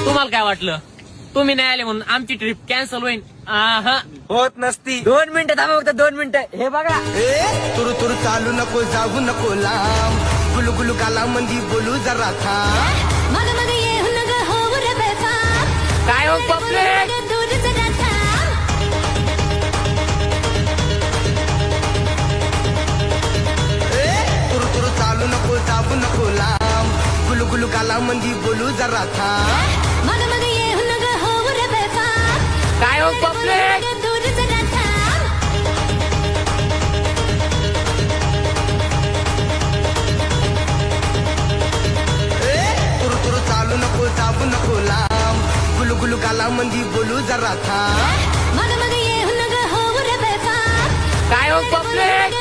तुम्हाला काय वाटलं तुम्ही नाही आले म्हणून आमची ट्रिप कॅन्सल होईल? होत नसती. 2 मिनिटं थांबा फक्त 2 मिनिटं. हे बघा तुरु तुरु चालू नको जाऊ नको लांब गुलू गुलू गाला मंदी बोलू जरा थांब मग मग येऊ नग होऊ रे बेफाम काय हो पब्लिक दूर जरा थांब तुरु तुरु चालू नको जाऊ नको लांब गुलू गुलू गाला मंदी बोलू जरा थांब मग मग येऊ नग होऊ रे बेफाम काय हो पब्लिक दूर जरा थांब तुरु तुरु चालू नको जाऊ नको लांब गुलू गुलू गाला मंदी बोलू जरा थांब मग मग येऊ नग होऊ रे बेफाम काय हो पब्लिक